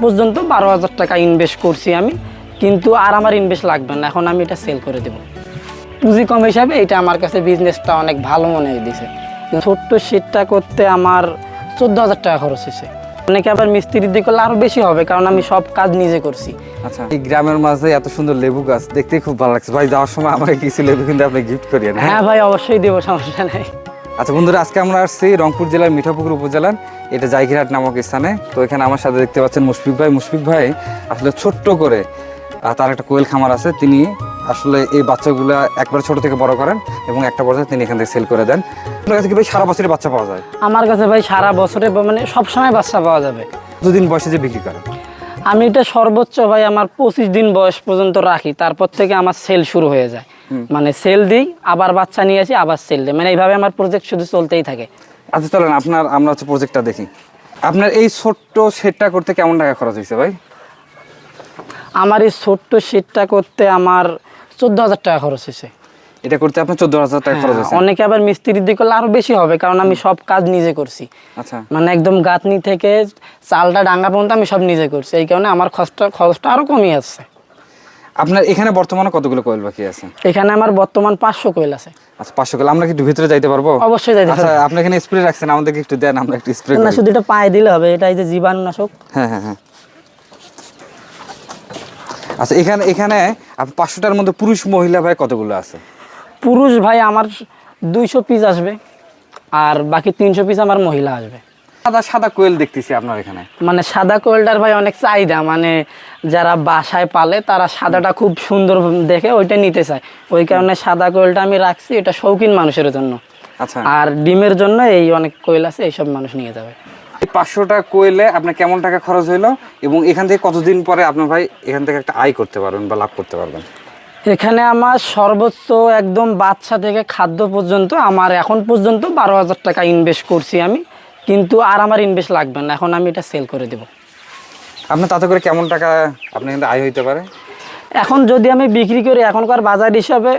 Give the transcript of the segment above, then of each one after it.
পর্যন্ত 12,000 টাকা ইনভেস্ট করছি আমি, কিন্তু আর আমার ইনভেস্ট লাগবে না, এখন আমি এটা সেল করে দেব। পুঁজি কম হিসাবে এটা আমার কাছে বিজনেসটা অনেক ভালো মনে হয়ে দিছে। ছোট্ট শেডটা করতে আমার 14,000 টাকা খরচ হয়েছে। অনেকে আবার মিস্ত্রি দিয়ে করলে আরও বেশি হবে, কারণ আমি সব কাজ নিজে করছি। আচ্ছা, এই গ্রামের মাঝে এত সুন্দর লেবু গাছ দেখতে খুব ভালো লাগছে ভাই। যাওয়ার সময় আমাকে কিছু লেবু কিন্তু আপনি গিফট করিয়েন। হ্যাঁ ভাই, অবশ্যই দেবো, সমস্যা নেই। আচ্ছা বন্ধুরা, আজকে আমরা আসছি রংপুর জেলার মিঠাপুকুর উপজেলার এটা জাইগিরহাট নামক স্থানে। তো এখানে আমার সাথে দেখতে পাচ্ছেন মুশফিক ভাই। মুশফিক ভাই আসলে ছোট্ট করে তার একটা কোয়েল খামার আছে। তিনি আসলে এই বাচ্চাগুলো একবার ছোট থেকে বড় করেন এবং একটা পর্যায়ে তিনি এখান থেকে সেল করে দেন। আপনার কাছে কি ভাই সারা বছরের বাচ্চা পাওয়া যায়? আমার কাছে ভাই সারা বছরে মানে সব সময় বাচ্চা পাওয়া যাবে। কতদিন বয়সে যে বিক্রি করেন? আমি এটা সর্বোচ্চ ভাই আমার 25 দিন বয়স পর্যন্ত রাখি, তারপর থেকে আমার সেল শুরু হয়ে যায়। মানে সেল দিই, আবার বাচ্চা নিয়ে আসি, আবার সেল দিই, মানে এইভাবে আমার প্রজেক্ট শুধু চলতেই থাকে। আচ্ছা চলেন আমরা হচ্ছে প্রজেক্টটা দেখি। আপনার এই ছোট্ট শেডটা করতে কেমন টাকা খরচ হয়েছে ভাই? আমার এই ছোট্ট শেডটা করতে আমার 14,000 টাকা খরচ হয়েছে। এটা করতে আপনার 14,000 টাকা খরচ হয়েছে? অনেকে আবার মিস্ত্রি দিয়ে করলে আরো বেশি হবে, কারণ আমি সব কাজ নিজে করছি। আচ্ছা, মানে একদম গাঁথনি থেকে চালটা ডাঙ্গা পর্যন্ত আমি সব নিজে করছি, এই কারণে আমার খরচটা আরো কমই আসছে। আপনার এখানে বর্তমানে কতগুলো কোয়েল বাকি আছে? এখানে আমার বর্তমান 500 কোয়েল আছে। আচ্ছা, 500 কোয়েল। আমরা কি একটু ভিতরে যাইতে পারবো? অবশ্যই যাইতে পারবো। আচ্ছা, আপনি এখানে স্প্রে রাখছেন, আমাদেরকে একটু দেন, আমরা একটু স্প্রে করি। না, শুধু এটা পায়ে দিলে হবে, এটা এই যে জীবাণুনাশক। হ্যাঁ হ্যাঁ হ্যাঁ। আচ্ছা, এখানে 500টার মধ্যে পুরুষ মহিলা ভাই কতগুলো আছে? পুরুষ ভাই আমার 200 পিস আসবে, আর বাকি 300 পিস আমার মহিলা আসবে। সাদা সাদা কোয়েল দেখতেছি আপনার এখানে। মানে সাদা কোয়েলটার ভাই অনেক চাহিদা, মানে যারা বাসায় পালে তারা সাদাটা খুব সুন্দর দেখে ওইটা নিতে চায়, ওই কারণে সাদা কোয়েলটা আমি রাখছি। এটা শৌখিন মানুষের জন্য। আচ্ছা, আর ডিমের জন্য এই অনেক কোয়েল আছে, এইসব মানুষ নিয়ে যাবে। এই 500টা কোয়েলে আপনার কেমন টাকা খরচ হইলো এবং এখান থেকে কতদিন পরে আপনার ভাই এখান থেকে একটা আয় করতে পারবেন বা লাভ করতে পারবেন? এখানে আমার সর্বোচ্চ একদম বাচ্চা থেকে খাদ্য পর্যন্ত আমার এখন পর্যন্ত 12,000 টাকা ইনভেস্ট করছি আমি, কিন্তু আর আমার ইনভেস্ট লাগবে না, এখন আমি এটা সেল করে দেব। আপনার তাতে করে কেমন টাকা আপনার কিন্তু আয় হইতে পারে? এখন যদি আমি বিক্রি করি, এখনকার বাজার হিসাবে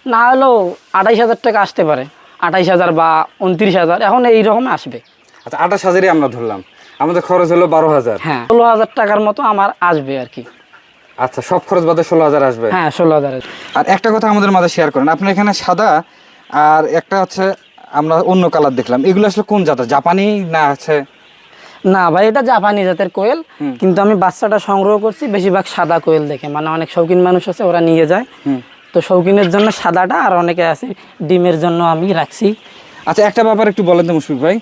না হলেও 28,000 টাকা আসতে পারে, 28,000 বা 29,000, এখন এইরকম আসবে। আচ্ছা, 28,000-ই আমরা ধরলাম, আমাদের খরচ হলো 12,000। হ্যাঁ, 16,000 টাকার মতো আমার আসবে আর কি। আচ্ছা, সব খরচ বাদে 16,000 আসবে? হ্যাঁ, 16,000। আর একটা কথা আমাদের মাঝে শেয়ার করেন, আপনার এখানে সাদা আর একটা হচ্ছে আমরা অন্য কালার দেখলাম, এগুলো আসলে কোন জাতের? জাপানি না আছে? না ভাই, এটা জাপানি জাতের কোয়েল, কিন্তু আমি বাচ্চাটা সংগ্রহ করছি বেশিরভাগ সাদা কোয়েল দেখে, মানে অনেক শৌখিন মানুষ আছে ওরা নিয়ে যায়, তো শৌখিনের জন্য সাদাটা, আর অনেকে আছে ডিমের জন্য আমি রাখছি। আচ্ছা, একটা ব্যাপার একটু বলেন তো মুশফিক ভাই,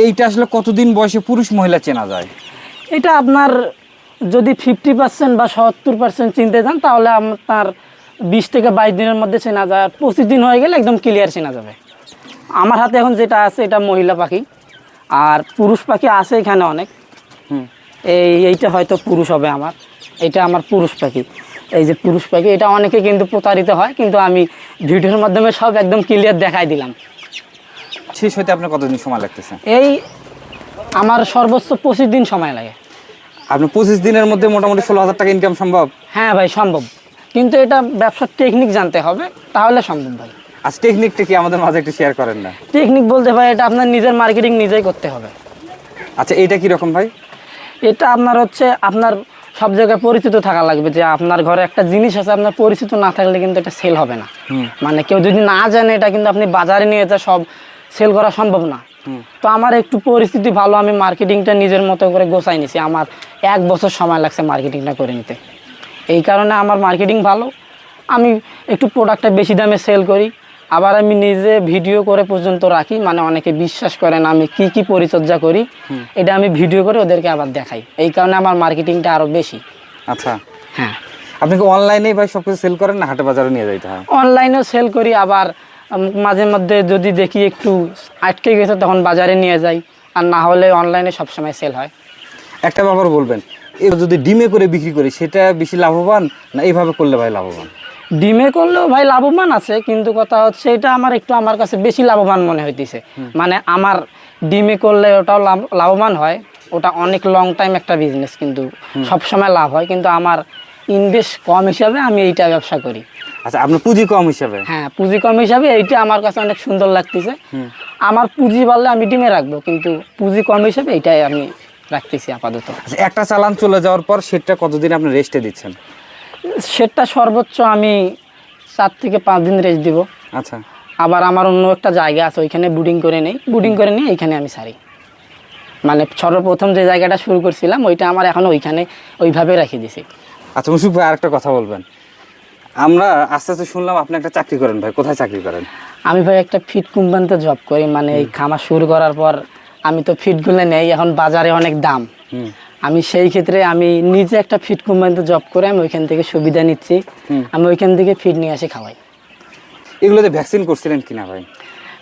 এইটা আসলে কতদিন বয়সে পুরুষ মহিলা চেনা যায়? এটা আপনার যদি 50% বা 70% চিনতে চান, তাহলে আপনার 20 থেকে 22 দিনের মধ্যে চেনা যায়, আর 25 দিন হয়ে গেলে একদম ক্লিয়ার চেনা যাবে। আমার হাতে এখন যেটা আছে এটা মহিলা পাখি, আর পুরুষ পাখি আছে এখানে অনেক। এইটা হয়তো পুরুষ হবে আমার, এটা আমার পুরুষ পাখি। এই যে পুরুষ পাখি, এটা অনেকে কিন্তু প্রতারিত হয়, কিন্তু আমি ভিডিওর মাধ্যমে সব একদম ক্লিয়ার দেখাই দিলাম। শেষ হইতে আপনার কতদিন সময় লাগতেছে? এই আমার সর্বোচ্চ 25 দিন সময় লাগে। আপনার 25 দিনের মধ্যে মোটামুটি 16,000 টাকা ইনকাম সম্ভব? হ্যাঁ ভাই, সম্ভব, কিন্তু এটা ব্যবসার টেকনিক জানতে হবে, তাহলে সম্ভব ভাই। আজ টেকনিকটা কি আমাদের মাঝে একটু শেয়ার করেন না? টেকনিক বলতে ভাই, এটা আপনার নিজের মার্কেটিং নিজেই করতে হবে। আচ্ছা, এইটা কি রকম ভাই? এটা আপনার হচ্ছে আপনার সব জায়গায় পরিচিত থাকা লাগবে, যে আপনার ঘরে একটা জিনিস আছে, আপনার পরিচিত না থাকলে কিন্তু এটা সেল হবে না। মানে কেউ যদি না জানে, এটা কিন্তু আপনি বাজারে নিয়ে যা সব সেল করা সম্ভব না। তো আমার একটু পরিস্থিতি ভালো, আমি মার্কেটিংটা নিজের মতো করে গোছাই নিছি। আমার 1 বছর সময় লাগছে মার্কেটিংটা করে নিতে, এই কারণে আমার মার্কেটিং ভালো। আমি একটু প্রোডাক্টটা বেশি দামে সেল করি, আবার আমি নিজে ভিডিও করে পর্যন্ত রাখি, মানে অনেকে বিশ্বাস করেন আমি কি কি পরিচর্যা করি, এটা আমি ভিডিও করে ওদেরকে আবার দেখাই, এই কারণে আমার মার্কেটিংটা আরও বেশি। আচ্ছা, হ্যাঁ। আপনি কি অনলাইনেই ভাই সব কিছু সেল করেন না হাটে বাজারে নিয়ে যাইতে হয়? অনলাইনেও সেল করি, আবার মাঝে মধ্যে যদি দেখি একটু আটকে গেছে তখন বাজারে নিয়ে যাই, আর না হলে অনলাইনে সবসময় সেল হয়। একটা ব্যাপার বলবেন, এবার যদি ডিমে করে বিক্রি করি সেটা বেশি লাভবান না এইভাবে করলে ভাই লাভবান? ডিমে করলেও ভাই লাভবান আছে, কিন্তু কথা হচ্ছে এটা আমার কাছে বেশি লাভবান মনে হইতেছে। মানে আমার ডিমে করলে ওটাও লাভবান হয়, ওটা অনেক লং টাইম একটা বিজনেস, কিন্তু সবসময় লাভ হয়, কিন্তু আমার ইনভেস্ট কম হিসাবে আমি এইটা ব্যবসা করি। আচ্ছা, আপনার পুঁজি কম হিসাবে? হ্যাঁ, পুঁজি কম হিসাবে এইটা আমার কাছে অনেক সুন্দর লাগতেছে। আমার পুঁজি বাড়লে আমি ডিমে রাখবো, কিন্তু পুঁজি কম হিসাবে এইটাই আমি রাখতেছি আপাতত। আচ্ছা, একটা চালান চলে যাওয়ার পর সেটা কতদিন আপনি রেস্টে দিচ্ছেন? সেটা সর্বোচ্চ আমি 4 থেকে 5 দিন রেস্ট দিব। আচ্ছা, আবার আমার অন্য একটা জায়গা আছে, ওইখানে বুডিং করে নেই, বুডিং করে নিয়ে এইখানে আমি সারি। মানে সর্বপ্রথম যে জায়গাটা শুরু করছিলাম ওইটা আমার এখন ওইখানে ওইভাবে রেখে দিছি। আচ্ছা মুশফিক ভাই, আরেকটা কথা বলবেন। আমরা আস্তে আস্তে শুনলাম আপনি একটা চাকরি করেন ভাই, কোথায় চাকরি করেন? আমি ভাই একটা ফিড কোম্পানিতে জব করি। মানে এই খামার শুরু করার পর আমি তো ফিডগুলো নেই, এখন বাজারে অনেক দাম। আমি সেই ক্ষেত্রে আমি নিজে একটা ফিড কোম্পানিতে জব করে আমি ওইখান থেকে সুবিধা নিচ্ছি। আমি ওইখান থেকে ফিড নিয়ে আসি খাওয়াই। এগুলোতে ভ্যাকসিন করছিলেন কিনা ভাই?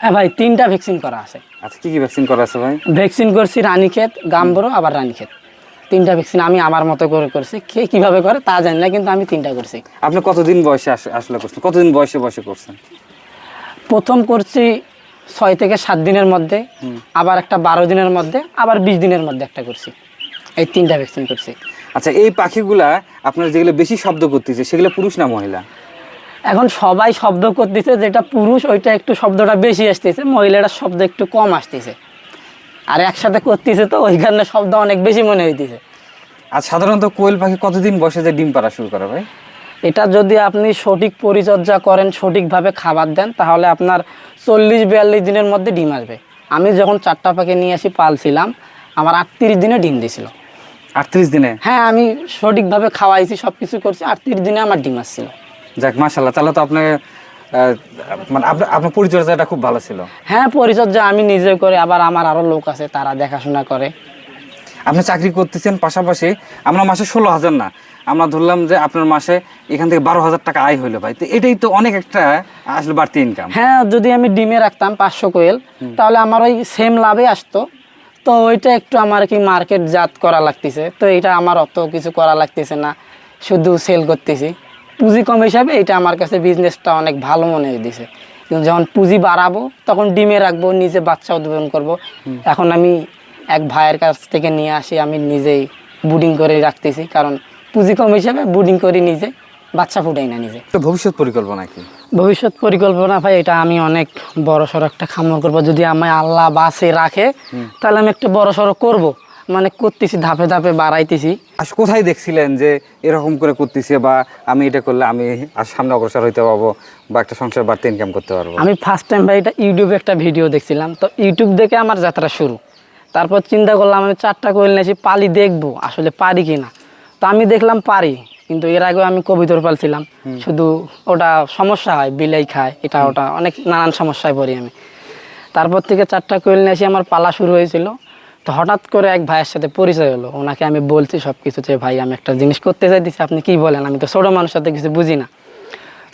হ্যাঁ ভাই, 3টা ভ্যাকসিন করা আছে। আচ্ছা, কি কি ভ্যাকসিন করা আছে ভাই? ভ্যাকসিন করছি রানীক্ষেত, গাম্বরো, আবার রানীক্ষেত। 3টা ভ্যাকসিন আমি আমার মতো করে করছি। কে কিভাবে করে তা জানি না, কিন্তু আমি 3টা করছি। আপনি কতদিন বয়সে আসলে করছেন? কতদিন বয়সে করছেন? প্রথম করছি 6 থেকে 7 দিনের মধ্যে, আবার একটা 12 দিনের মধ্যে, আবার 20 দিনের মধ্যে একটা করছি। এই 3টা ভ্যাকসিন করছি। আচ্ছা, এই পাখিগুলা আপনার যেগুলো বেশি শব্দ করতেছে সেগুলো পুরুষ না মহিলা? এখন সবাই শব্দ করতেছে, যেটা পুরুষ ওইটা একটু শব্দটা বেশি আসতেছে, মহিলাটার শব্দ একটু কম আসতেছে। আর একসাথে করতেছে তো ওই কারণে শব্দ অনেক বেশি মনে হইতেছে। আর সাধারণত কোয়েল পাখি কতদিন বয়সে যে ডিম পাড়া শুরু করে ভাই? এটা যদি আপনি সঠিক পরিচর্যা করেন, সঠিকভাবে খাবার দেন, তাহলে আপনার 40-42 দিনের মধ্যে ডিম আসবে। আমি যখন 4টা পাখি নিয়ে আসি পালছিলাম, আমার 38 দিনে ডিম দিয়েছিল। 38 দিনে? হ্যাঁ, আমি সঠিকভাবে খাওয়াইছি, সব কিছু করছি, 38 দিনে আমার ডিম আসছিল। যাক মাশাআল্লাহ, তাহলে তো আপনার মানে আপনার পরিচর্যাটা খুব ভালো ছিল। হ্যাঁ, পরিচর্যা আমি নিজে করে, আবার আমার আরও লোক আছে তারা দেখাশোনা করে। আপনি চাকরি করতেছেন পাশাপাশি, আমরা মাসে 16,000 না, আমরা ধরলাম যে আপনার মাসে এখান থেকে 12,000 টাকা আয় হইলো ভাই, তো এটাই তো অনেক একটা আসলে বাড়তি ইনকাম। হ্যাঁ, যদি আমি ডিমে রাখতাম 500 কোয়েল, তাহলে আমার ওই সেম লাভে আসতো। তো ওইটা একটু আমার কি মার্কেট জাত করা লাগতেছে, তো এটা আমার অত কিছু করা লাগতেছে না, শুধু সেল করতেছি। পুঁজি কম হিসাবে এটা আমার কাছে বিজনেসটা অনেক ভালো মনে হয়েছে। কিন্তু যখন পুঁজি বাড়াবো তখন ডিমে রাখবো, নিজে বাচ্চা উৎপাদন করব। এখন আমি এক ভাইয়ের কাছ থেকে নিয়ে আসি, আমি নিজেই বুডিং করে রাখতেছি, কারণ পুঁজি কম হিসাবে বুডিং করি, নিজে বাচ্চা ফুটাই না নিজে। তো ভবিষ্যৎ পরিকল্পনা কি? ভবিষ্যৎ পরিকল্পনা ভাই, এটা আমি অনেক বড় সড়ো একটা খামার করবো, যদি আমায় আল্লাহ বাসে রাখে তাহলে আমি একটা বড় সড়ো করবো। মানে করতেছি, ধাপে ধাপে বাড়াইতেছি। আসলে কোথায় দেখছিলেন যে এরকম করে করতেছে, বা আমি এটা করলে আমি আর সামনে অগ্রসর হইতে পারবো বা একটা সংসার বাড়তে ইনকাম করতে পারবো? আমি ফার্স্ট টাইম ভাই এটা ইউটিউবে একটা ভিডিও দেখছিলাম, তো ইউটিউব দেখে আমার যাত্রা শুরু। তারপর চিন্তা করলাম আমি 4টা কোয়েল নিয়েছি, পালি দেখবো আসলে পারি কিনা। তো আমি দেখলাম পারি, কিন্তু এর আগেও আমি কবিতর পালছিলাম, শুধু ওটা সমস্যা হয়, বিলাই খায়, এটা ওটা অনেক নানান সমস্যায় পড়ি আমি। তারপর থেকে 4টা কোয়েল নিয়ে এসে আমার পালা শুরু হয়েছিল। তো হঠাৎ করে এক ভাইয়ের সাথে পরিচয় হলো, ওনাকে আমি বলছি সব কিছু, যে ভাই আমি একটা জিনিস করতে চাইতেছি, আপনি কি বলেন, আমি তো ছোটো মানুষের সাথে কিছু বুঝি না।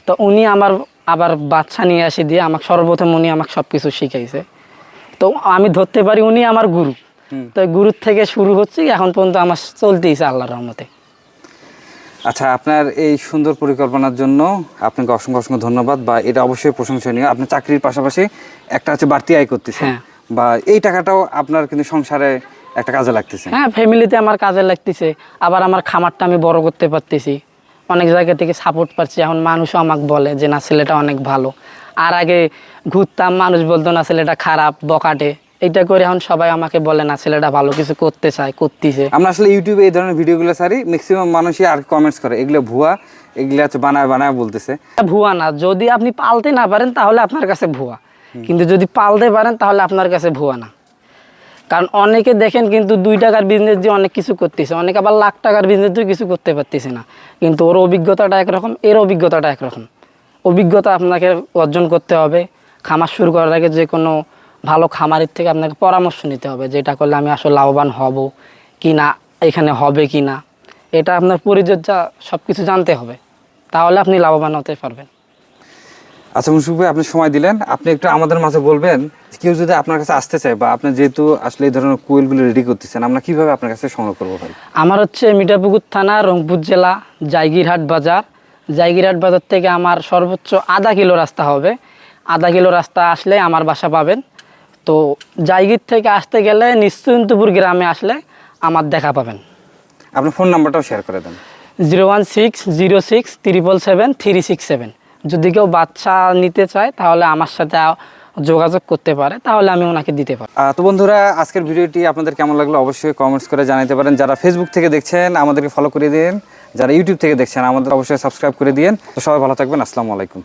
তো উনি আমার আবার বাচ্চা নিয়ে আসি দিয়ে আমাকে সর্বপ্রথম উনি আমাকে সব কিছু শিখাইছে। তো আমি ধরতে পারি উনি আমার গুরু। তো গুরুর থেকে শুরু হচ্ছে, এখন পর্যন্ত আমার চলতেইছে আল্লাহর রহমতে। আচ্ছা, আপনার এই সুন্দর পরিকল্পনার জন্য আপনাকে অসংখ্য অসংখ্য ধন্যবাদ, বা এটা অবশ্যই প্রশংসনীয়। আপনি চাকরির পাশাপাশি একটা হচ্ছে বাড়তি আয় করতেছেন, হ্যাঁ। বা এই টাকাটাও আপনার কিন্তু সংসারে একটা কাজে লাগতেছে। হ্যাঁ, ফ্যামিলিতে আমার কাজে লাগতেছে, আবার আমার খামারটা আমি বড় করতে পারতেছি, অনেক জায়গা থেকে সাপোর্ট পাচ্ছি। এখন মানুষও আমাকে বলে যে না, ছেলেটা অনেক ভালো। আর আগে ঘুরতাম, মানুষ বলতো না ছেলেটা খারাপ, বকাটে, এইটা করে এখন সবাই আমাকে বলে না, ছেলেটা ভালো কিছু করতে চায়, করতেছে। আমরা আসলে ইউটিউবে এই ধরনের ভিডিওগুলো ছাড়ি, ম্যাক্সিমাম মানুষই আর কমেন্টস করে এগুলো ভুয়া, এগুলো হচ্ছে বানায় বানায় বলতেছে। ভুয়া না, যদি আপনি পালতে না পারেন তাহলে আপনার কাছে ভুয়া, কিন্তু যদি পালতে পারেন তাহলে আপনার কাছে ভুয়া না। কারণ অনেকে দেখেন কিন্তু 2 টাকার বিজনেস দিয়ে অনেক কিছু করতেছে, অনেকে আবার লাখ টাকার বিজনেস দিয়ে কিছু করতে পারতেছে না, কিন্তু ওর অভিজ্ঞতাটা একরকম, এর অভিজ্ঞতাটা একরকম। অভিজ্ঞতা আপনাকে অর্জন করতে হবে। খামার শুরু করার আগে যে কোনো ভালো খামারের থেকে আপনাকে পরামর্শ নিতে হবে, যেটা করলে আমি আসলে লাভবান হব কি না, এখানে হবে কি না, এটা আপনার পরিচর্যা সব কিছু জানতে হবে, তাহলে আপনি লাভবান হতে পারবেন। আচ্ছা মুশফিক ভাই, আপনি সময় দিলেন, আপনি একটু আমাদের মাঝে বলবেন, কেউ যদি আপনার কাছে আসতে চায়, বা আপনি যেহেতু আসলে এই ধরনের কোয়েলগুলো রেডি করতেছেন, আমরা কিভাবে আপনার কাছে সংগ্রহ করবো ভাই? আমার হচ্ছে মিঠাপুকুর থানা, রংপুর জেলা, জায়গিরহাট বাজার। জায়গিরহাট বাজার থেকে আমার সর্বোচ্চ আধা কিলো রাস্তা হবে। আধা কিলো রাস্তা আসলে আমার বাসা পাবেন। তো জায়গির থেকে আসতে গেলে নিশ্চিন্তপুর গ্রামে আসলে আমার দেখা পাবেন। আপনার ফোন নাম্বারটাও শেয়ার করে দেন। 01606777367। যদি কেউ বাচ্চা নিতে চায় তাহলে আমার সাথে যোগাযোগ করতে পারে তাহলে আমি ওনাকে দিতে পারি। তো বন্ধুরা, আজকের ভিডিওটি আপনাদের কেমন লাগলো অবশ্যই কমেন্টস করে জানাতে পারেন। যারা ফেসবুক থেকে দেখছেন আমাদেরকে ফলো করে দিন, যারা ইউটিউব থেকে দেখছেন আমাদের অবশ্যই সাবস্ক্রাইব করে দিন। তো সবাই ভালো থাকবেন, আসসালামু আলাইকুম।